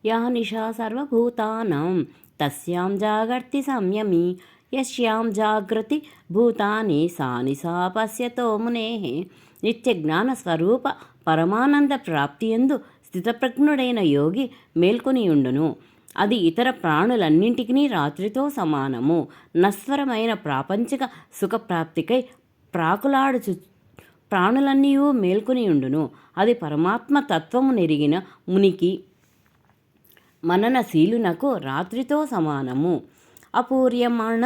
Yeah నిశా సర్వభూతానాం తస్యాం జాగర్తి సంయమి యస్యాం జాగృతి భూతాని సా నిశా పశ్యతో మునేః. నిత్య జ్ఞాన స్వరూప పరమానంద ప్రాప్తియందు స్థితప్రజ్ఞుడైన యోగి మేల్కొనియుండును. అది ఇతర ప్రాణులన్నింటికీ రాత్రితో సమానము. నశ్వరమైన ప్రాపంచిక సుఖప్రాప్తికై ప్రాకులాడుచు ప్రాణులన్నీ మేల్కొనియుండును. అది పరమాత్మ తత్వము నెరిగిన మునికి మననశీలునకు రాత్రితో సమానము. అపూర్యమాణ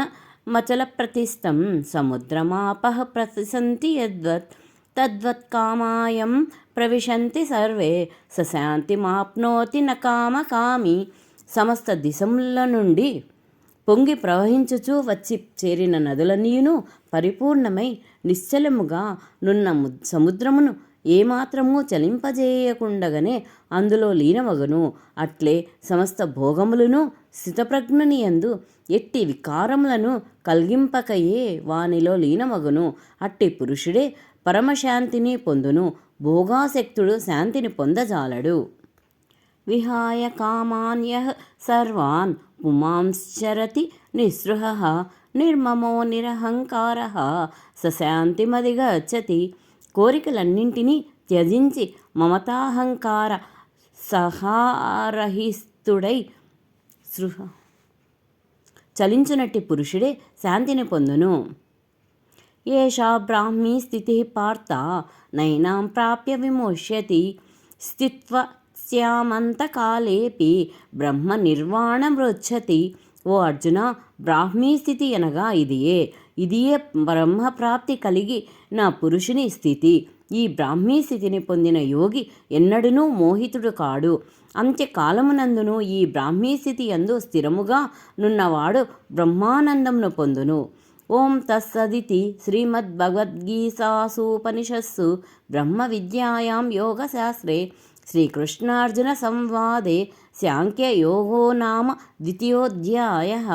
మచల ప్రతిష్టం సముద్రమాపః ప్రతిశంతి యద్వత్ తద్వత్ కామాయం ప్రవిశంతి సర్వే సశాంతిమాప్నోతి న కామకామి. సమస్త దిశముల నుండి పొంగి ప్రవహించుచూ వచ్చి చేరిన నదులన్నీయును పరిపూర్ణమై నిశ్చలముగా నున్న సముద్రమును ఏమాత్రము చలింపజేయకుండగనే అందులో లీనమగును. అట్లే సమస్త భోగములను స్థితప్రజ్ఞునియందు ఎట్టి వికారములను కలిగింపకయే వానిలో లీనమగును. అట్టి పురుషుడే పరమశాంతిని పొందును. భోగాసక్తుడు శాంతిని పొందజాలడు. విహాయ కామాన్యః సర్వాన్ పుమాంశ్చరతి నిస్పృహః నిర్మమో నిరహంకారః సశాంతిమధిగచ్చతి. కోరికలన్నింటినీ త్యజించి మమతాహంకార సహారహితుడై చలించునట్టి పురుషుడే శాంతిని పొందును. ఏషా బ్రాహ్మీ స్థితి పార్థ నైనాం ప్రాప్య విముష్యతి స్థిత్వస్యామంతకాలేపి బ్రహ్మ నిర్వాణమృచ్చతి. ఓ అర్జున, బ్రాహ్మీ స్థితి అనగా ఇదియే బ్రహ్మప్రాప్తి కలిగిన పురుషుని స్థితి. ఈ బ్రాహ్మీ స్థితిని పొందిన యోగి ఎన్నడూనూ మోహితుడు కాడు. అంత్యకాలమునందును ఈ బ్రాహ్మీ స్థితి యందు స్థిరముగా నున్నవాడు బ్రహ్మానందమును పొందును. ఓం తత్సదితి. శ్రీమద్భగవద్గీతాసూపనిషత్సు బ్రహ్మ విద్యాయాం యోగశాస్త్రే శ్రీకృష్ణార్జున సంవాదే సాంఖ్యయోగో నామ 2వ అధ్యాయః.